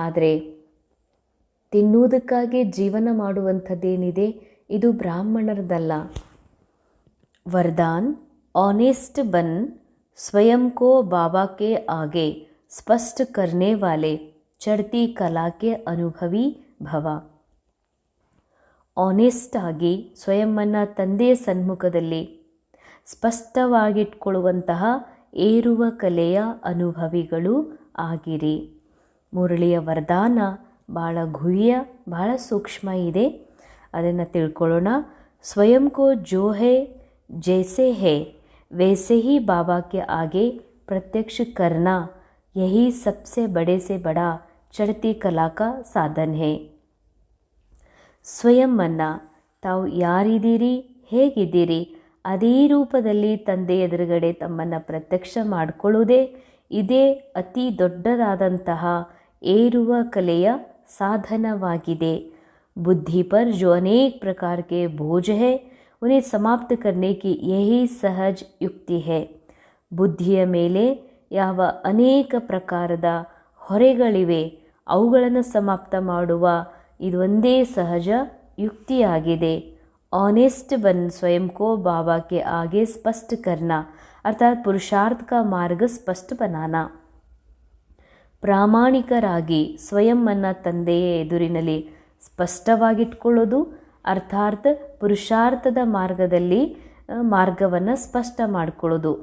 ಆದರೆ ತಿನ್ನುವುದಕ್ಕಾಗಿ ಜೀವನ ಮಾಡುವಂಥದ್ದೇನಿದೆ ಇದು ಬ್ರಾಹ್ಮಣರದಲ್ಲ. ವರದಾನ್, ऑनेस्ट बन, स्वयं को बाबा के आगे स्पष्ट करने वाले चढ़ती कला के अनुभवी भव. ಆನೆಸ್ಟ್ ಆಗಿ ಸ್ವಯಂವನ್ನು ತಂದೆಯ ಸನ್ಮುಖದಲ್ಲಿ ಸ್ಪಷ್ಟವಾಗಿಟ್ಕೊಳ್ಳುವಂತಹ ಏರುವ ಕಲೆಯ ಅನುಭವಿಗಳು ಆಗಿರಿ. ಮುರಳಿಯ ವರದಾನ ಭಾಳ ಗುಹ್ಯ, ಭಾಳ ಸೂಕ್ಷ್ಮ ಇದೆ. ಅದನ್ನು ತಿಳ್ಕೊಳ್ಳೋಣ. ಸ್ವಯಂ ಕೋ ಜೋ ಹೇ ಜೈಸೆ ಹೇ वैसे ही बाबा के आगे प्रत्यक्ष करना, यही सबसे बड़े से बड़ा चढ़ती कला का साधन है. ಸ್ವಯಂವನ್ನು ತಾವು ಯಾರಿದ್ದೀರಿ, ಹೇಗಿದ್ದೀರಿ ಅದೇ ರೂಪದಲ್ಲಿ ತಂದೆ ಎದುರುಗಡೆ ತಮ್ಮನ್ನು ಪ್ರತ್ಯಕ್ಷ ಮಾಡಿಕೊಳ್ಳುವುದೇ ಇದೇ ಅತಿ ದೊಡ್ಡದಾದಂತಹ ಏರುವ ಕಲೆಯ ಸಾಧನವಾಗಿದೆ. बुद्धि पर जो अनेक प्रकार के बोझ है उन्हें समाप्त करने की यही सहज युक्ति है. ಬುದ್ಧಿಯ ಮೇಲೆ ಯಾವ ಅನೇಕ ಪ್ರಕಾರದ ಹೊರೆಗಳಿವೆ ಅವುಗಳನ್ನು ಸಮಾಪ್ತ ಮಾಡುವ ಇದೊಂದೇ ಸಹಜ ಯುಕ್ತಿಯಾಗಿದೆ. ऑनेस्ट बन स्वयं को बाबा के आगे स्पष्ट करना अर्थात पुरुषार्थ का मार्ग स्पष्ट बनाना. ಪ್ರಾಮಾಣಿಕರಾಗಿ ಸ್ವಯಂವನ್ನು ತಂದೆಯ ಎದುರಿನಲ್ಲಿ ಸ್ಪಷ್ಟವಾಗಿಟ್ಕೊಳ್ಳೋದು ಅರ್ಥಾತ್ ಪುರುಷಾರ್ಥದ ಮಾರ್ಗದಲ್ಲಿ ಮಾರ್ಗವನ್ನು ಸ್ಪಷ್ಟ ಮಾಡಿಕೊಳ್ಳೋದು.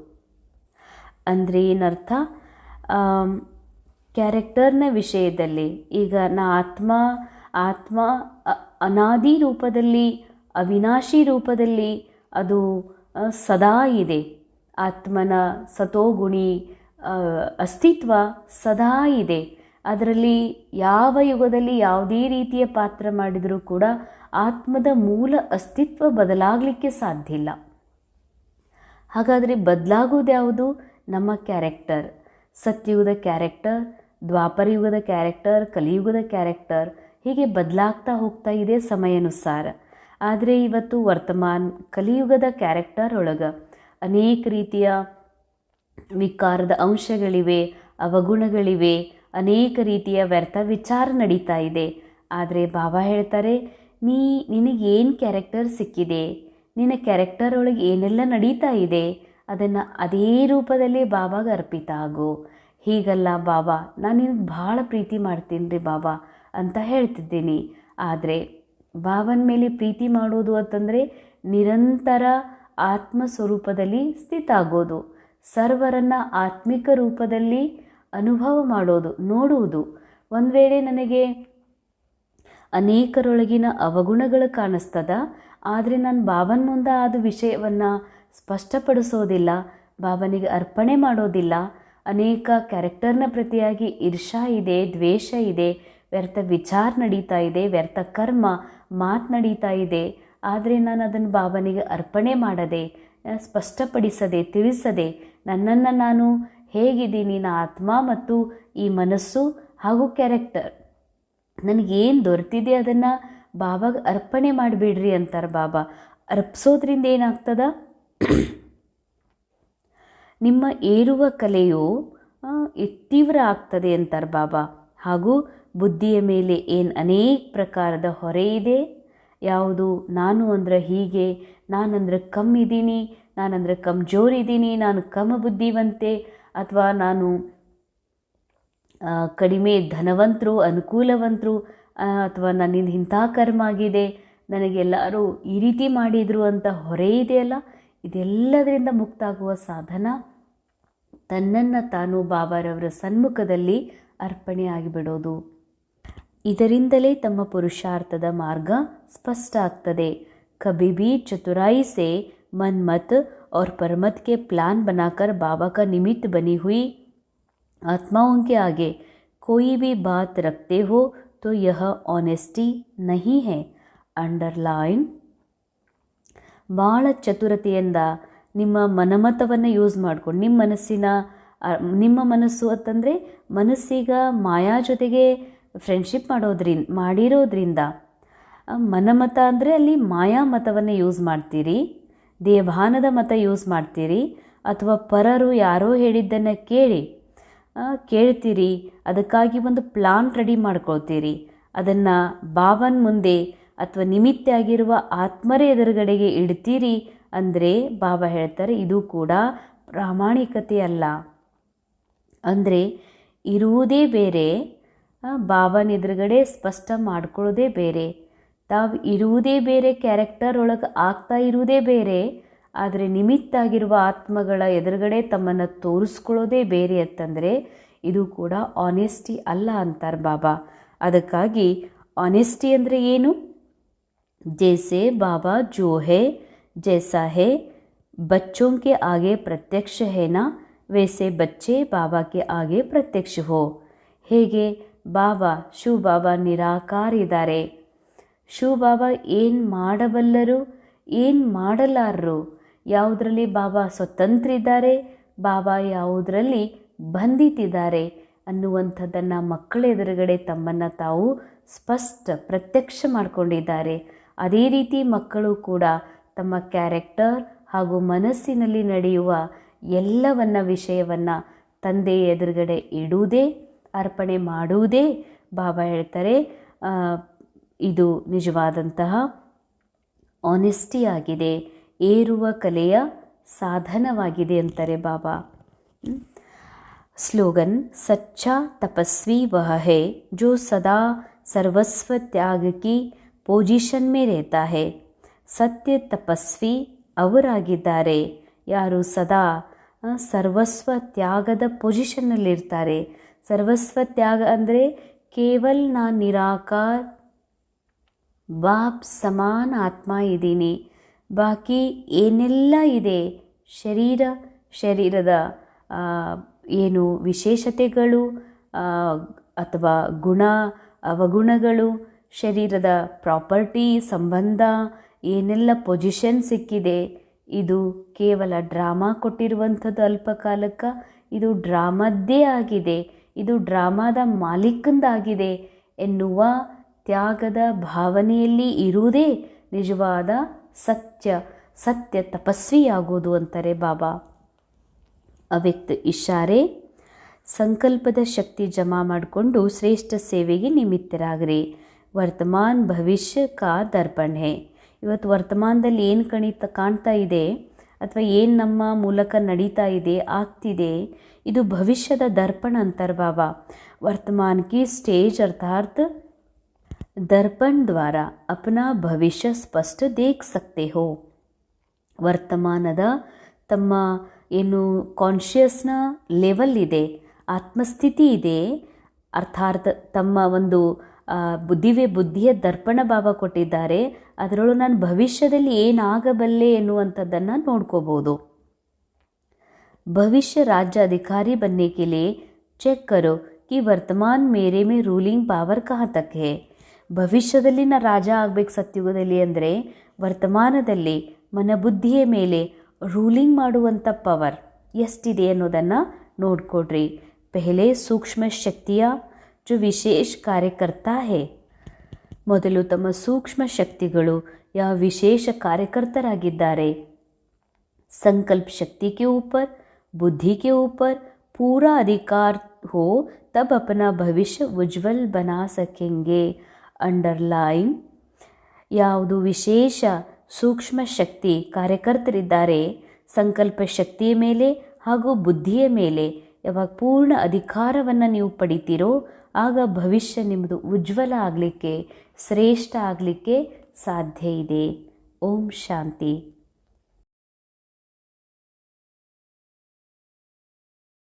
ಅಂದರೆ ಏನರ್ಥ? ಕ್ಯಾರೆಕ್ಟರ್ನ ವಿಷಯದಲ್ಲಿ ಈಗ ಆತ್ಮ ಅನಾದಿ ರೂಪದಲ್ಲಿ ಅವಿನಾಶಿ ರೂಪದಲ್ಲಿ ಅದು ಸದಾ ಇದೆ. ಆತ್ಮನ ಸತೋಗುಣಿ ಅಸ್ತಿತ್ವ ಸದಾ ಇದೆ. ಅದರಲ್ಲಿ ಯಾವ ಯುಗದಲ್ಲಿ ಯಾವುದೇ ರೀತಿಯ ಪಾತ್ರ ಮಾಡಿದರೂ ಕೂಡ ಆತ್ಮದ ಮೂಲ ಅಸ್ತಿತ್ವ ಬದಲಾಗಲಿಕ್ಕೆ ಸಾಧ್ಯ ಇಲ್ಲ. ಹಾಗಾದರೆ ಬದಲಾಗೋದು ಯಾವುದು? ನಮ್ಮ ಕ್ಯಾರೆಕ್ಟರ್. ಸತ್ಯಯುಗದ ಕ್ಯಾರೆಕ್ಟರ್, ದ್ವಾಪರ ಯುಗದ ಕ್ಯಾರೆಕ್ಟರ್, ಕಲಿಯುಗದ ಕ್ಯಾರೆಕ್ಟರ್ ಹೀಗೆ ಬದಲಾಗ್ತಾ ಹೋಗ್ತಾ ಇದೆ ಸಮಯಾನುಸಾರ. ಆದರೆ ಇವತ್ತು ವರ್ತಮಾನ ಕಲಿಯುಗದ ಕ್ಯಾರೆಕ್ಟರ್ ಒಳಗೆ ಅನೇಕ ರೀತಿಯ ವಿಕಾರದ ಅಂಶಗಳಿವೆ, ಅವಗುಣಗಳಿವೆ, ಅನೇಕ ರೀತಿಯ ವ್ಯರ್ಥ ವಿಚಾರ ನಡೀತಾ ಇದೆ. ಆದರೆ ಬಾಬಾ ಹೇಳ್ತಾರೆ, ನಿನಗೇನು ಕ್ಯಾರೆಕ್ಟರ್ ಸಿಕ್ಕಿದೆ, ನಿನ್ನ ಕ್ಯಾರೆಕ್ಟರ್ ಒಳಗೆ ಏನೆಲ್ಲ ನಡೀತಾ ಇದೆ ಅದನ್ನು ಅದೇ ರೂಪದಲ್ಲಿ ಬಾಬಾಗೆ ಅರ್ಪಿತ ಆಗು. ಹೀಗಲ್ಲ ಬಾಬಾ, ನಾನು ನಿನಗೆ ಭಾಳ ಪ್ರೀತಿ ಮಾಡ್ತೀನಿ ರೀ ಬಾಬಾ ಅಂತ ಹೇಳ್ತಿದ್ದೀನಿ. ಆದರೆ ಬಾಬನ ಮೇಲೆ ಪ್ರೀತಿ ಮಾಡೋದು ಅಂತಂದರೆ ನಿರಂತರ ಆತ್ಮ ಸ್ವರೂಪದಲ್ಲಿ ಸ್ಥಿತ ಆಗೋದು, ಸರ್ವರನ್ನು ಆತ್ಮಿಕ ರೂಪದಲ್ಲಿ ಅನುಭವ ಮಾಡೋದು, ನೋಡುವುದು. ಒಂದು ವೇಳೆ ನನಗೆ ಅನೇಕರೊಳಗಿನ ಅವಗುಣಗಳು ಕಾಣಿಸ್ತದ, ಆದರೆ ನಾನು ಬಾಬನ ಮುಂದೆ ಆದ ವಿಷಯವನ್ನು ಸ್ಪಷ್ಟಪಡಿಸೋದಿಲ್ಲ, ಬಾಬನಿಗೆ ಅರ್ಪಣೆ ಮಾಡೋದಿಲ್ಲ. ಅನೇಕ ಕ್ಯಾರೆಕ್ಟರ್ನ ಪ್ರತಿಯಾಗಿ ಈರ್ಷಾ ಇದೆ, ದ್ವೇಷ ಇದೆ, ವ್ಯರ್ಥ ವಿಚಾರ ನಡೀತಾ ಇದೆ, ವ್ಯರ್ಥ ಕರ್ಮ ಮಾತು ನಡೀತಾ ಇದೆ. ಆದರೆ ನಾನು ಅದನ್ನು ಬಾಬನಿಗೆ ಅರ್ಪಣೆ ಮಾಡದೆ, ಸ್ಪಷ್ಟಪಡಿಸದೆ, ತಿಳಿಸದೆ, ನನ್ನನ್ನು ನಾನು ಹೇಗಿದ್ದೀನಿ, ನಾ ಆತ್ಮ ಮತ್ತು ಈ ಮನಸ್ಸು ಹಾಗೂ ಕ್ಯಾರೆಕ್ಟರ್ ನನಗೇನು ದೊರೆತಿದೆ ಅದನ್ನು ಬಾಬಾಗೆ ಅರ್ಪಣೆ ಮಾಡಿಬಿಡ್ರಿ ಅಂತಾರೆ ಬಾಬಾ. ಅರ್ಪಿಸೋದ್ರಿಂದ ಏನಾಗ್ತದ? ನಿಮ್ಮ ಏರುವ ಕಲೆಯು ತೀವ್ರ ಆಗ್ತದೆ ಅಂತಾರೆ ಬಾಬಾ. ಹಾಗೂ ಬುದ್ಧಿಯ ಮೇಲೆ ಏನು ಅನೇಕ ಪ್ರಕಾರದ ಹೊರೆ ಇದೆ, ಯಾವುದು ನಾನು ಅಂದ್ರೆ ಹೀಗೆ, ನಾನಂದ್ರೆ ಕಮ್ಮಿದ್ದೀನಿ, ನಾನಂದ್ರೆ ಕಮ್ಜೋರಿದ್ದೀನಿ, ನಾನು ಕಮ್ಮ ಬುದ್ಧಿವಂತೆ, ಅಥವಾ ನಾನು ಕಡಿಮೆ ಧನವಂತರು, ಅನುಕೂಲವಂತರು, ಅಥವಾ ನನ್ನಿಂದ ಇಂಥ ಕರ್ಮ ಆಗಿದೆ, ನನಗೆಲ್ಲರೂ ಈ ರೀತಿ ಮಾಡಿದರು ಅಂತ ಹೊರೆ ಇದೆಯಲ್ಲ, ಇದೆಲ್ಲದರಿಂದ ಮುಕ್ತ ಆಗುವ ಸಾಧನ ತನ್ನನ್ನು ತಾನು ಬಾಬಾರವರ ಸನ್ಮುಖದಲ್ಲಿ ಅರ್ಪಣೆ ಆಗಿಬಿಡೋದು. ಇದರಿಂದಲೇ ತಮ್ಮ ಪುರುಷಾರ್ಥದ ಮಾರ್ಗ ಸ್ಪಷ್ಟ ಆಗ್ತದೆ. कभी भी चतुराई से मन मत और परमत के प्लान बनाकर बाबा का निमित्त बनी हुई आत्माओं के आगे कोई भी बात रखते हो तो यह ऑनेस्टी नहीं है. अंडरलाइन. ಭಾಳ ಚತುರತೆಯಿಂದ ನಿಮ್ಮ ಮನಮತವನ್ನು ಯೂಸ್ ಮಾಡ್ಕೊಂಡು ನಿಮ್ಮ ಮನಸ್ಸು ಅಂತಂದರೆ ಮನಸ್ಸೀಗ ಮಾಯಾ ಜೊತೆಗೆ ಫ್ರೆಂಡ್ಶಿಪ್ ಮಾಡಿರೋದ್ರಿಂದ ಮನಮತ ಅಂದರೆ ಅಲ್ಲಿ ಮಾಯಾ ಮತವನ್ನು ಯೂಸ್ ಮಾಡ್ತೀರಿ, ದೇವಭಾನದ ಮತ ಯೂಸ್ ಮಾಡ್ತೀರಿ, ಅಥವಾ ಪರರು ಯಾರೋ ಹೇಳಿದ್ದನ್ನು ಕೇಳ್ತೀರಿ, ಅದಕ್ಕಾಗಿ ಒಂದು ಪ್ಲಾನ್ ರೆಡಿ ಮಾಡ್ಕೊಳ್ತೀರಿ, ಅದನ್ನು ಬಾಬನ ಮುಂದೆ ಅಥವಾ ನಿಮಿತ್ತ ಆಗಿರುವ ಆತ್ಮರ ಎದುರುಗಡೆಗೆ ಇಡ್ತೀರಿ. ಅಂದರೆ ಬಾಬಾ ಹೇಳ್ತಾರೆ ಇದು ಕೂಡ ಪ್ರಾಮಾಣಿಕತೆ ಅಲ್ಲ. ಅಂದರೆ ಇರುವುದೇ ಬೇರೆ, ಬಾಬನ ಎದುರುಗಡೆ ಸ್ಪಷ್ಟ ಮಾಡ್ಕೊಳ್ಳೋದೇ ಬೇರೆ, ತಾವು ಇರುವುದೇ ಬೇರೆ, ಕ್ಯಾರೆಕ್ಟರ್ ಒಳಗೆ ಆಗ್ತಾ ಇರುವುದೇ ಬೇರೆ, ಆದರೆ ನಿಮಿತ್ತ ಆಗಿರುವ ಆತ್ಮಗಳ ಎದುರುಗಡೆ ತಮ್ಮನ್ನು ತೋರಿಸ್ಕೊಳ್ಳೋದೇ ಬೇರೆ ಅಂತಂದರೆ ಇದು ಕೂಡ ಆನೆಸ್ಟಿ ಅಲ್ಲ ಅಂತಾರೆ ಬಾಬಾ. ಅದಕ್ಕಾಗಿ ಆನೆಸ್ಟಿ ಅಂದರೆ ಏನು? जैसे बाबा जो है जैसा है बच्चों के आगे प्रत्यक्ष है ना, वैसे बच्चे बाबा के आगे प्रत्यक्ष हो. ಹೇಗೆ ಬಾಬಾ ಶಿವ ಬಾಬಾ ನಿರಾಕಾರ ಇದ್ದಾರೆ, ಶಿವ ಬಾಬಾ ಏನು ಮಾಡಬಲ್ಲರು, ಏನು ಮಾಡಲಾರರು, ಯಾವುದರಲ್ಲಿ ಬಾಬಾ ಸ್ವತಂತ್ರ ಇದ್ದಾರೆ, ಬಾಬಾ ಯಾವುದರಲ್ಲಿ ಬಂಧಿತಿದ್ದಾರೆ ಅನ್ನುವಂಥದ್ದನ್ನು ಮಕ್ಕಳ ಎದುರುಗಡೆ ತಮ್ಮನ್ನು ತಾವು ಪ್ರತ್ಯಕ್ಷ ಮಾಡಿಕೊಂಡಿದ್ದಾರೆ. ಅದೇ ರೀತಿ ಮಕ್ಕಳು ಕೂಡ ತಮ್ಮ ಕ್ಯಾರೆಕ್ಟರ್ ಹಾಗೂ ಮನಸ್ಸಿನಲ್ಲಿ ನಡೆಯುವ ವಿಷಯವನ್ನು ತಂದೆಯ ಎದುರುಗಡೆ ಇಡುವುದೇ, ಅರ್ಪಣೆ ಮಾಡುವುದೇ ಬಾಬಾ ಹೇಳ್ತಾರೆ ಇದು ನಿಜವಾದಂತಹ ಆನೆಸ್ಟಿ ಆಗಿದೆ, ಏರುವ ಕಲೆಯ ಸಾಧನವಾಗಿದೆ ಅಂತಾರೆ ಬಾಬಾ. ಸ್ಲೋಗನ್ ಸಚ್ಚಾ ತಪಸ್ವಿ ವಹ ಹೈ ಜೋ ಸದಾ ಸರ್ವಸ್ವ ತ್ಯಾಗ ಕಿ ಪೊಸಿಷನ್ ಮೇ ರೇತಾ ಹೈ. ಸತ್ಯ ತಪಸ್ವಿ ಅವರಾಗಿದ್ದಾರೆ ಯಾರು ಸದಾ ಸರ್ವಸ್ವ ತ್ಯಾಗದ ಪೊಸಿಷನ್ನಲ್ಲಿರ್ತಾರೆ. ಸರ್ವಸ್ವ ತ್ಯಾಗ ಅಂದರೆ ಕೇವಲ ನಾನು ನಿರಾಕಾರ ಬಾಪ್ ಸಮಾನ ಆತ್ಮ ಇದ್ದೀನಿ, ಬಾಕಿ ಏನೆಲ್ಲ ಇದೆ ಶರೀರದ ಏನು ವಿಶೇಷತೆಗಳು ಅಥವಾ ಗುಣ ಅವಗುಣಗಳು, ಶರೀರದ ಪ್ರಾಪರ್ಟಿ ಸಂಬಂಧ ಏನೆಲ್ಲ ಪೊಸಿಷನ್ ಸಿಕ್ಕಿದೆ, ಇದು ಕೇವಲ ಡ್ರಾಮಾ ಕೊಟ್ಟಿರುವಂಥದ್ದು ಅಲ್ಪಕಾಲಕ್ಕೆ. ಇದು ಡ್ರಾಮದ್ದೇ ಆಗಿದೆ, ಇದು ಡ್ರಾಮಾದ ಮಾಲೀಕಂದಾಗಿದೆ ಎನ್ನುವ ತ್ಯಾಗದ ಭಾವನೆಯಲ್ಲಿ ಇರುವುದೇ ನಿಜವಾದ ಸತ್ಯ ತಪಸ್ವಿಯಾಗೋದು ಅಂತಾರೆ ಬಾಬಾ. ಅವ್ಯಕ್ತ ಇಶಾರೆ ಸಂಕಲ್ಪದ ಶಕ್ತಿ ಜಮಾ ಮಾಡಿಕೊಂಡು ಶ್ರೇಷ್ಠ ಸೇವೆಗೆ ನಿಮಿತ್ತರಾಗ್ರಿ. ವರ್ತಮಾನ್ ಭವಿಷ್ಯ ಕಾ ದರ್ಪಣ್ ಹೇ. ಇವತ್ತು ವರ್ತಮಾನದಲ್ಲಿ ಏನು ಕಾಣ್ತಾ ಇದೆ ಅಥವಾ ಏನು ನಮ್ಮ ಮೂಲಕ ನಡೀತಾ ಇದೆ ಆಗ್ತಿದೆ, ಇದು ಭವಿಷ್ಯದ ದರ್ಪಣ ಅಂತಾರೆ ಬಾಬಾ. ವರ್ತಮಾನ್ ಕಿ ಸ್ಟೇಜ್ ಅರ್ಥಾತ್ ದರ್ಪಣ ದ್ವಾರ ಅಪನಾ ಭವಿಷ್ಯ ಸ್ಪಷ್ಟ ದೇಖ್ ಸಕ್ತೆ ಹೋ. ವರ್ತಮಾನದ ತಮ್ಮ ಏನು ಕಾನ್ಷಿಯಸ್ನ ಲೆವೆಲ್ ಇದೆ, ಆತ್ಮಸ್ಥಿತಿ ಇದೆ, ಅರ್ಥಾತ್ ತಮ್ಮ ಒಂದು ಬುದ್ಧಿಯ ದರ್ಪಣ ಬಾಬಾ ಕೊಟ್ಟಿದ್ದಾರೆ. ಅದರೊಳಗೆ ನಾನು ಭವಿಷ್ಯದಲ್ಲಿ ಏನಾಗಬಲ್ಲೆ ಎನ್ನುವಂಥದ್ದನ್ನು ನೋಡ್ಕೋಬೋದು. ಭವಿಷ್ಯ राज्य अधिकारी बनने के लिए चेक करो कि वर्तमान मेरे में रूलिंग पावर कहाँ तक है. ಭವಿಷ್ಯದಲ್ಲಿ ನಾ ರಾಜ ಆಗಬೇಕು ಸತ್ಯುಗದಲ್ಲಿ ಅಂದರೆ ವರ್ತಮಾನದಲ್ಲಿ ಮನಬುದ್ಧಿಯ ಮೇಲೆ ರೂಲಿಂಗ್ ಮಾಡುವಂಥ ಪವರ್ ಎಷ್ಟಿದೆ ಅನ್ನೋದನ್ನು ನೋಡಿಕೊಡ್ರಿ. ಪೆಹಲೆ ಸೂಕ್ಷ್ಮ ಶಕ್ತಿಯ ಜೋ ವಿಶೇಷ ಕಾರ್ಯಕರ್ತ ಹೇ. ಮೊದಲು ತಮ್ಮ ಸೂಕ್ಷ್ಮ ಶಕ್ತಿಗಳು ಯಾವ ವಿಶೇಷ ಕಾರ್ಯಕರ್ತರಾಗಿದ್ದಾರೆ. ಸಂಕಲ್ಪ ಶಕ್ತಿ ಕೆ ऊपर बुद्धि के ऊपर पूरा अधिकार हो तब अपना भविष्य उज्जवल बना सकेंगे. ಅಂಡರ್ಲೈನ್ ಯಾವುದು ವಿಶೇಷ ಸೂಕ್ಷ್ಮ ಶಕ್ತಿ ಕಾರ್ಯಕರ್ತರಿದ್ದಾರೆ, ಸಂಕಲ್ಪ ಶಕ್ತಿಯ ಮೇಲೆ ಹಾಗೂ ಬುದ್ಧಿಯ ಮೇಲೆ ಯಾವಾಗ ಪೂರ್ಣ ಅಧಿಕಾರವನ್ನು ನೀವು ಪಡಿತೀರೋ ಆಗ ಭವಿಷ್ಯ ನಿಮ್ಮದು ಉಜ್ವಲ ಆಗಲಿಕ್ಕೆ ಶ್ರೇಷ್ಠ ಆಗಲಿಕ್ಕೆ ಸಾಧ್ಯ ಇದೆ. ಓಂ ಶಾಂತಿ.